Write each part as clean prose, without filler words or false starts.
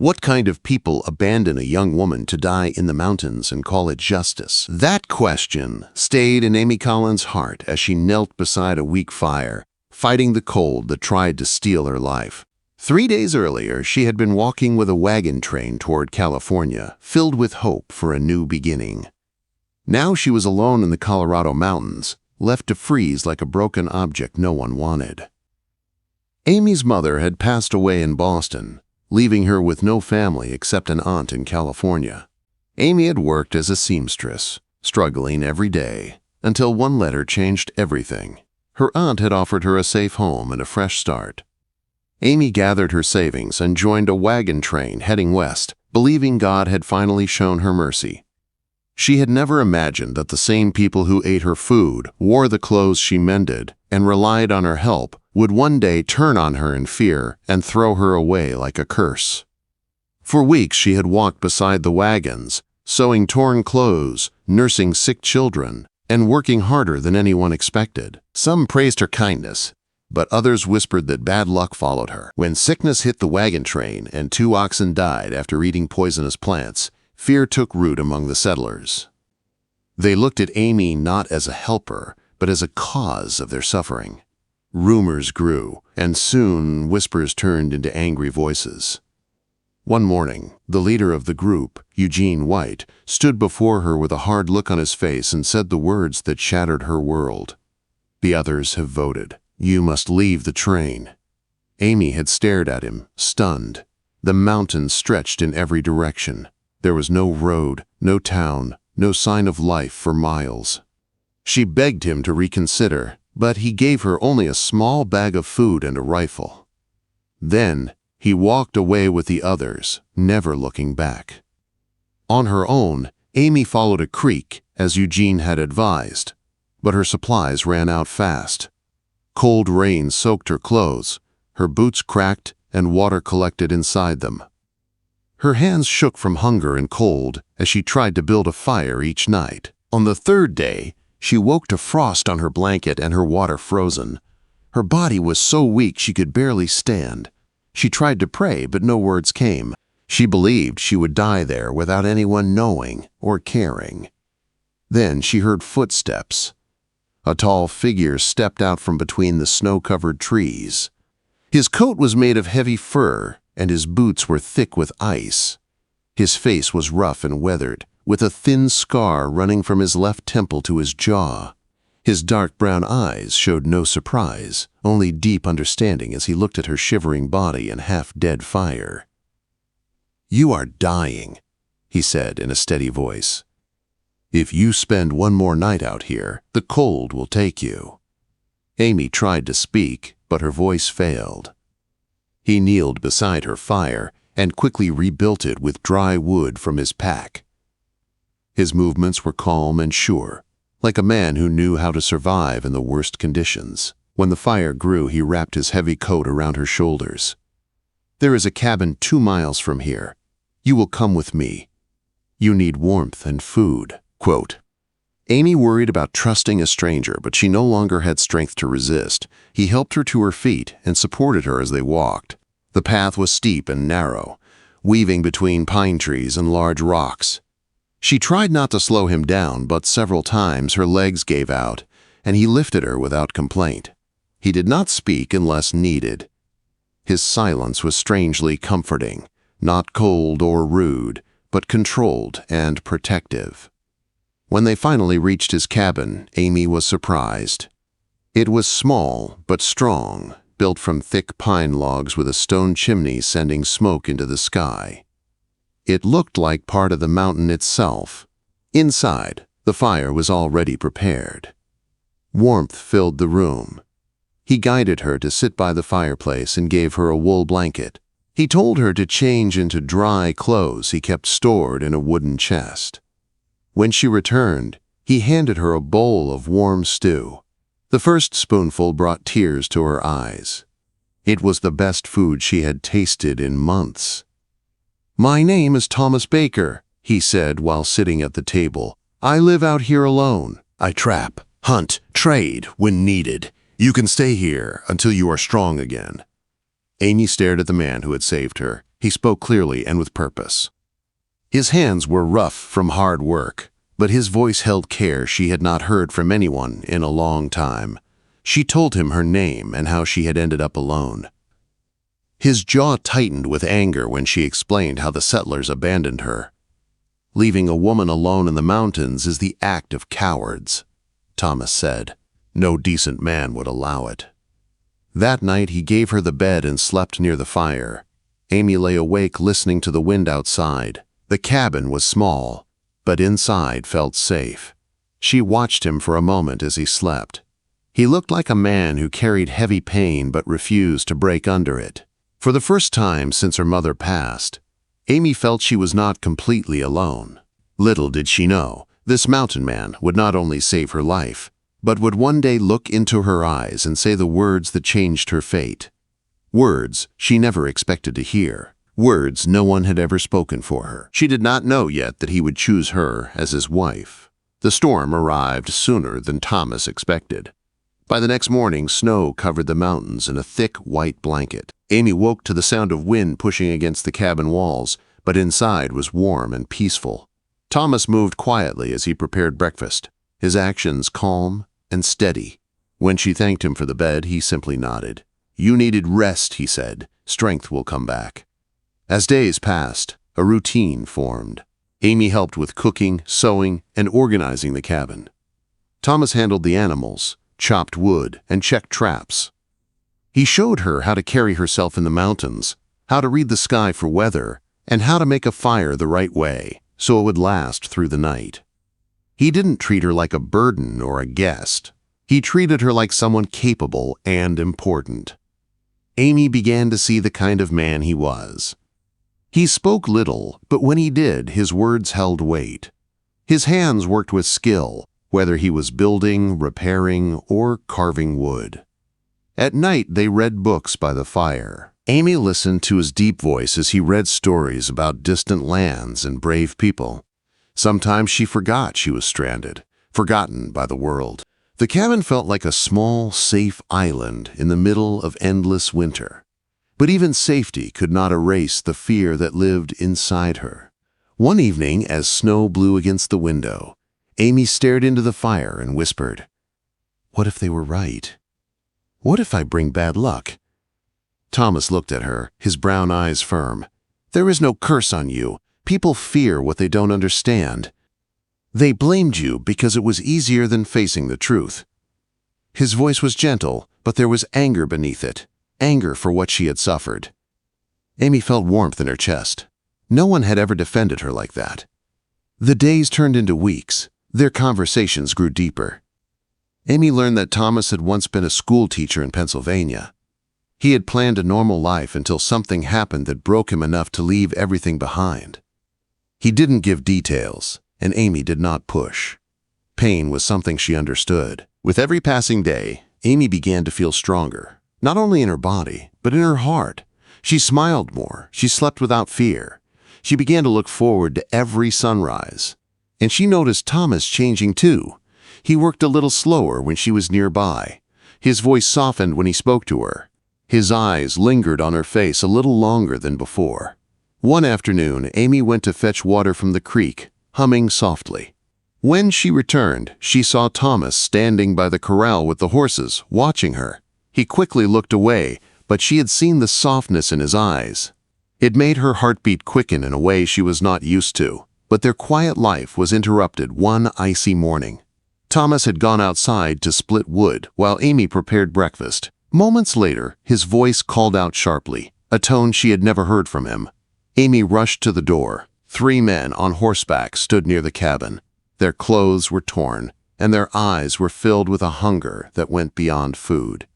What kind of people abandon a young woman to die in the mountains and call it justice? That question stayed in Amy Collins' heart as she knelt beside a weak fire, fighting the cold that tried to steal her life. 3 days earlier, she had been walking with a wagon train toward California, filled with hope for a new beginning. Now she was alone in the Colorado mountains, left to freeze like a broken object no one wanted. Amy's mother had passed away in Boston, leaving her with no family except an aunt in California. Amy had worked as a seamstress, struggling every day, until one letter changed everything. Her aunt had offered her a safe home and a fresh start. Amy gathered her savings and joined a wagon train heading west, believing God had finally shown her mercy. She had never imagined that the same people who ate her food, wore the clothes she mended, and relied on her help would one day turn on her in fear and throw her away like a curse. For weeks she had walked beside the wagons, sewing torn clothes, nursing sick children, and working harder than anyone expected. Some praised her kindness, but others whispered that bad luck followed her. When sickness hit the wagon train and 2 oxen died after eating poisonous plants, fear took root among the settlers. They looked at Amy not as a helper, but as a cause of their suffering. Rumors grew, and soon whispers turned into angry voices. One morning, the leader of the group, Eugene White, stood before her with a hard look on his face and said the words that shattered her world. "The others have voted. You must leave the train." Amy had stared at him, stunned. The mountains stretched in every direction. There was no road, no town, no sign of life for miles. She begged him to reconsider, but he gave her only a small bag of food and a rifle. Then he walked away with the others, never looking back. On her own, Amy followed a creek, as Eugene had advised, but her supplies ran out fast. Cold rain soaked her clothes, her boots cracked, and water collected inside them. Her hands shook from hunger and cold as she tried to build a fire each night. On the 3rd day, she woke to frost on her blanket and her water frozen. Her body was so weak she could barely stand. She tried to pray, but no words came. She believed she would die there without anyone knowing or caring. Then she heard footsteps. A tall figure stepped out from between the snow-covered trees. His coat was made of heavy fur, and his boots were thick with ice. His face was rough and weathered, with a thin scar running from his left temple to his jaw. His dark brown eyes showed no surprise, only deep understanding as he looked at her shivering body and half-dead fire. "You are dying," he said in a steady voice. "If you spend one more night out here, the cold will take you." Amy tried to speak, but her voice failed. He kneeled beside her fire and quickly rebuilt it with dry wood from his pack. His movements were calm and sure, like a man who knew how to survive in the worst conditions. When the fire grew, he wrapped his heavy coat around her shoulders. "There is a cabin 2 miles from here. You will come with me. You need warmth and food." Quote. Amy worried about trusting a stranger, but she no longer had strength to resist. He helped her to her feet and supported her as they walked. The path was steep and narrow, weaving between pine trees and large rocks. She tried not to slow him down, but several times her legs gave out, and he lifted her without complaint. He did not speak unless needed. His silence was strangely comforting, not cold or rude, but controlled and protective. When they finally reached his cabin, Amy was surprised. It was small but strong, built from thick pine logs with a stone chimney sending smoke into the sky. It looked like part of the mountain itself. Inside, the fire was already prepared. Warmth filled the room. He guided her to sit by the fireplace and gave her a wool blanket. He told her to change into dry clothes he kept stored in a wooden chest. When she returned, he handed her a bowl of warm stew. The first spoonful brought tears to her eyes. It was the best food she had tasted in months. "My name is Thomas Baker," he said while sitting at the table. "I live out here alone. I trap, hunt, trade when needed. You can stay here until you are strong again." Amy stared at the man who had saved her. He spoke clearly and with purpose. His hands were rough from hard work, but his voice held care she had not heard from anyone in a long time. She told him her name and how she had ended up alone. His jaw tightened with anger when she explained how the settlers abandoned her. "Leaving a woman alone in the mountains is the act of cowards," Thomas said. "No decent man would allow it." That night he gave her the bed and slept near the fire. Amy lay awake listening to the wind outside. The cabin was small, but inside felt safe. She watched him for a moment as he slept. He looked like a man who carried heavy pain but refused to break under it. For the first time since her mother passed, Amy felt she was not completely alone. Little did she know, this mountain man would not only save her life, but would one day look into her eyes and say the words that changed her fate. Words she never expected to hear. Words no one had ever spoken for her. She did not know yet that he would choose her as his wife. The storm arrived sooner than Thomas expected. By the next morning, snow covered the mountains in a thick white blanket. Amy woke to the sound of wind pushing against the cabin walls, but inside was warm and peaceful. Thomas moved quietly as he prepared breakfast, his actions calm and steady. When she thanked him for the bed, he simply nodded. "You needed rest," he said. "Strength will come back." As days passed, a routine formed. Amy helped with cooking, sewing, and organizing the cabin. Thomas handled the animals, chopped wood, and checked traps. He showed her how to carry herself in the mountains, how to read the sky for weather, and how to make a fire the right way so it would last through the night. He didn't treat her like a burden or a guest. He treated her like someone capable and important. Amy began to see the kind of man he was. He spoke little, but when he did, his words held weight. His hands worked with skill, whether he was building, repairing, or carving wood. At night, they read books by the fire. Amy listened to his deep voice as he read stories about distant lands and brave people. Sometimes she forgot she was stranded, forgotten by the world. The cabin felt like a small, safe island in the middle of endless winter. But even safety could not erase the fear that lived inside her. One evening, as snow blew against the window, Amy stared into the fire and whispered, "What if they were right? What if I bring bad luck?" Thomas looked at her, his brown eyes firm. "There is no curse on you. People fear what they don't understand. They blamed you because it was easier than facing the truth." His voice was gentle, but there was anger beneath it, anger for what she had suffered. Amy felt warmth in her chest. No one had ever defended her like that. The days turned into weeks. Their conversations grew deeper. Amy learned that Thomas had once been a school teacher in Pennsylvania. He had planned a normal life until something happened that broke him enough to leave everything behind. He didn't give details, and Amy did not push. Pain was something she understood. With every passing day, Amy began to feel stronger, not only in her body, but in her heart. She smiled more. She slept without fear. She began to look forward to every sunrise. And she noticed Thomas changing too. He worked a little slower when she was nearby. His voice softened when he spoke to her. His eyes lingered on her face a little longer than before. One afternoon, Amy went to fetch water from the creek, humming softly. When she returned, she saw Thomas standing by the corral with the horses, watching her. He quickly looked away, but she had seen the softness in his eyes. It made her heartbeat quicken in a way she was not used to. But their quiet life was interrupted one icy morning. Thomas had gone outside to split wood while Amy prepared breakfast. Moments later, his voice called out sharply, a tone she had never heard from him. Amy rushed to the door. 3 men on horseback stood near the cabin. Their clothes were torn, and their eyes were filled with a hunger that went beyond food.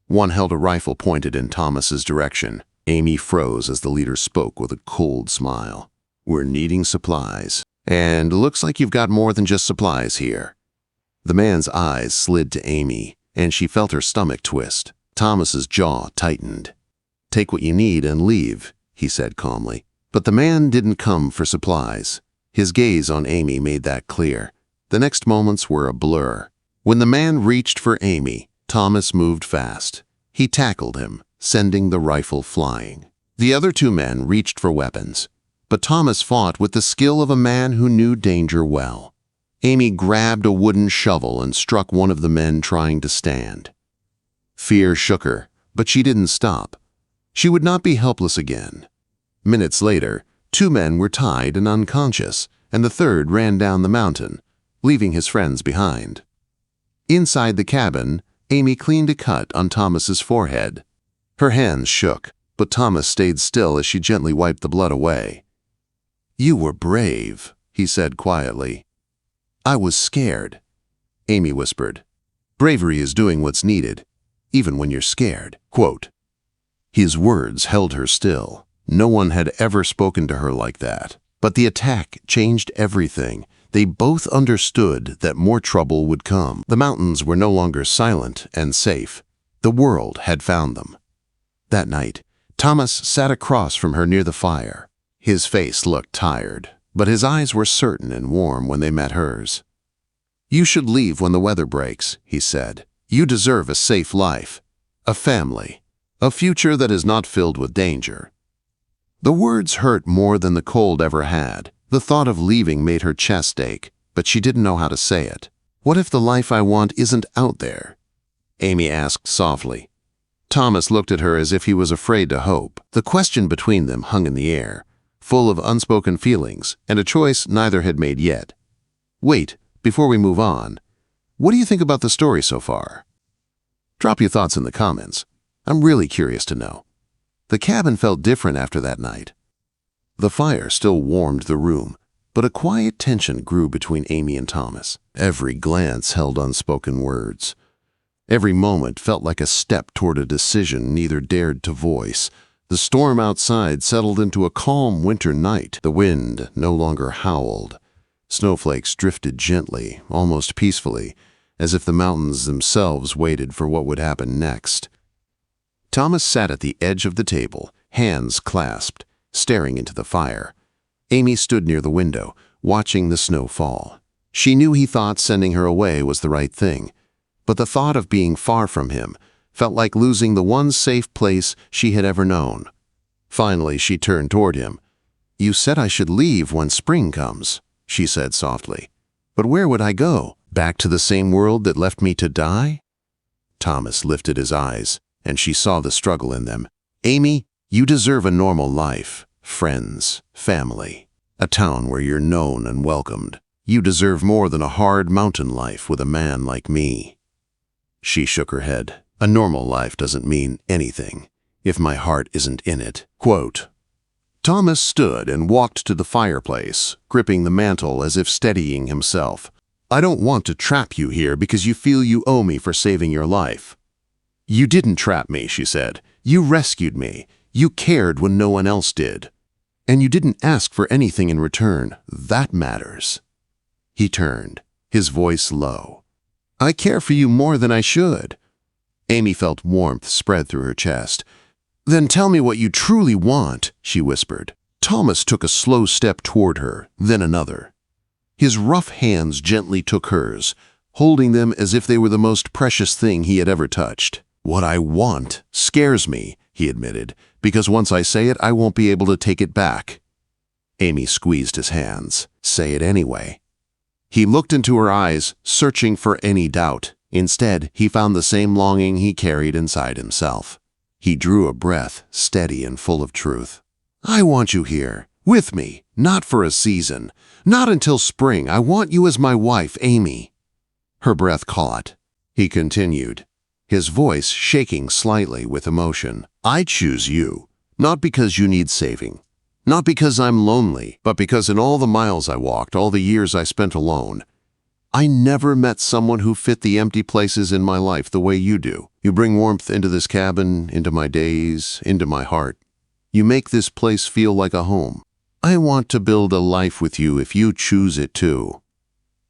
One held a rifle pointed in Thomas's direction. Amy froze as the leader spoke with a cold smile. "We're needing supplies, and looks like you've got more than just supplies here." The man's eyes slid to Amy, and she felt her stomach twist. Thomas's jaw tightened. "Take what you need and leave," he said calmly. But the man didn't come for supplies. His gaze on Amy made that clear. The next moments were a blur. When the man reached for Amy, Thomas moved fast. He tackled him, sending the rifle flying. The other two men reached for weapons, but Thomas fought with the skill of a man who knew danger well. Amy grabbed a wooden shovel and struck one of the men trying to stand. Fear shook her, but she didn't stop. She would not be helpless again. Minutes later, two men were tied and unconscious, and the third ran down the mountain, leaving his friends behind. Inside the cabin, Amy cleaned a cut on Thomas's forehead. Her hands shook, but Thomas stayed still as she gently wiped the blood away. "You were brave," he said quietly. "I was scared," Amy whispered. "Bravery is doing what's needed, even when you're scared." Quote. His words held her still. No one had ever spoken to her like that. But the attack changed everything. They both understood that more trouble would come. The mountains were no longer silent and safe. The world had found them. That night, Thomas sat across from her near the fire. His face looked tired, but his eyes were certain and warm when they met hers. "You should leave when the weather breaks," he said. "You deserve a safe life, a family, a future that is not filled with danger." The words hurt more than the cold ever had. The thought of leaving made her chest ache, but she didn't know how to say it. "What if the life I want isn't out there?" Amy asked softly. Thomas looked at her as if he was afraid to hope. The question between them hung in the air, full of unspoken feelings and a choice neither had made yet. "Wait, before we move on, what do you think about the story so far?" Drop your thoughts in the comments. I'm really curious to know. The cabin felt different after that night. The fire still warmed the room, but a quiet tension grew between Amy and Thomas. Every glance held unspoken words. Every moment felt like a step toward a decision neither dared to voice. The storm outside settled into a calm winter night. The wind no longer howled. Snowflakes drifted gently, almost peacefully, as if the mountains themselves waited for what would happen next. Thomas sat at the edge of the table, hands clasped, staring into the fire. Amy stood near the window, watching the snow fall. She knew he thought sending her away was the right thing, but the thought of being far from him felt like losing the one safe place she had ever known. Finally, she turned toward him. "You said I should leave when spring comes," she said softly. "But where would I go? Back to the same world that left me to die?" Thomas lifted his eyes, and she saw the struggle in them. "Amy, you deserve a normal life, friends, family, a town where you're known and welcomed. You deserve more than a hard mountain life with a man like me." She shook her head. "A normal life doesn't mean anything if my heart isn't in it." Quote. Thomas stood and walked to the fireplace, gripping the mantel as if steadying himself. "I don't want to trap you here because you feel you owe me for saving your life." "You didn't trap me," she said. "You rescued me. You cared when no one else did. And you didn't ask for anything in return. That matters." He turned, his voice low. "I care for you more than I should." Amy felt warmth spread through her chest. "Then tell me what you truly want," she whispered. Thomas took a slow step toward her, then another. His rough hands gently took hers, holding them as if they were the most precious thing he had ever touched. "What I want scares me," he admitted, "because once I say it, I won't be able to take it back." Amy squeezed his hands. "Say it anyway." He looked into her eyes, searching for any doubt. Instead, he found the same longing he carried inside himself. He drew a breath, steady and full of truth. "I want you here, with me, not for a season, not until spring. I want you as my wife, Amy." Her breath caught. He continued, his voice shaking slightly with emotion. "I choose you, not because you need saving, not because I'm lonely, but because in all the miles I walked, all the years I spent alone, I never met someone who fit the empty places in my life the way you do. You bring warmth into this cabin, into my days, into my heart. You make this place feel like a home. I want to build a life with you if you choose it too."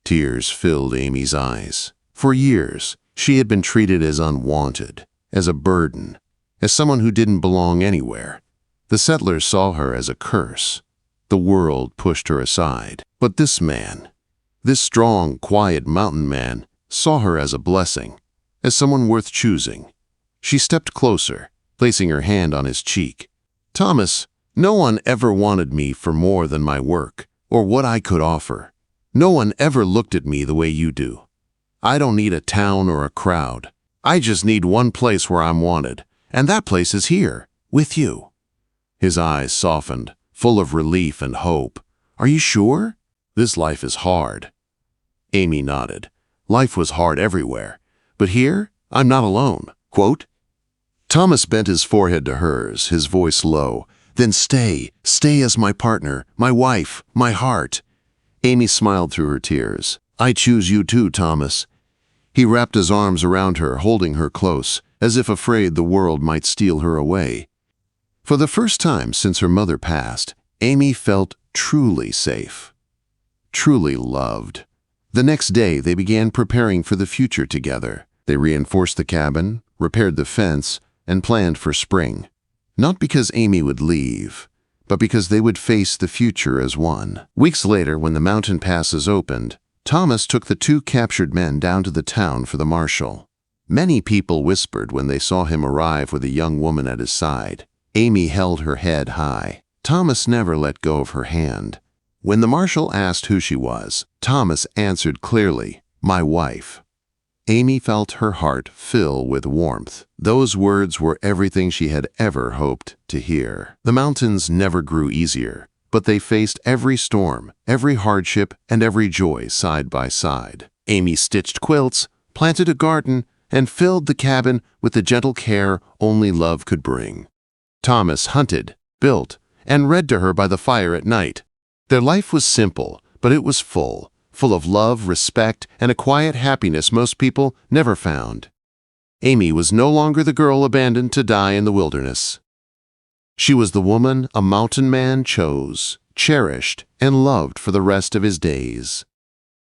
Tears filled Amy's eyes. For years, she had been treated as unwanted, as a burden, as someone who didn't belong anywhere. The settlers saw her as a curse. The world pushed her aside. But this man, this strong, quiet mountain man, saw her as a blessing, as someone worth choosing. She stepped closer, placing her hand on his cheek. Thomas, no one ever wanted me for more than my work or what I could offer. No one ever looked at me the way you do. I don't need a town or a crowd. I just need one place where I'm wanted, and that place is here, with you." His eyes softened, full of relief and hope. "Are you sure? This life is hard." Amy nodded. Life was hard everywhere, but here, I'm not alone. Quote, Thomas bent his forehead to hers, his voice low. "Then stay as my partner, my wife, my heart." Amy smiled through her tears. "I choose you too, Thomas." He wrapped his arms around her, holding her close, as if afraid the world might steal her away. For the first time since her mother passed, Amy felt truly safe, truly loved. The next day, they began preparing for the future together. They reinforced the cabin, repaired the fence, and planned for spring. Not because Amy would leave, but because they would face the future as one. Weeks later, when the mountain passes opened, Thomas took the two captured men down to the town for the marshal. Many people whispered when they saw him arrive with a young woman at his side. Amy held her head high. Thomas never let go of her hand. When the marshal asked who she was, Thomas answered clearly, "My wife." Amy felt her heart fill with warmth. Those words were everything she had ever hoped to hear. The mountains never grew easier, but they faced every storm, every hardship, and every joy side by side. Amy stitched quilts, planted a garden, and filled the cabin with the gentle care only love could bring. Thomas hunted, built, and read to her by the fire at night. Their life was simple, but it was full of love, respect, and a quiet happiness most people never found. Amy was no longer the girl abandoned to die in the wilderness. She was the woman a mountain man chose, cherished, and loved for the rest of his days.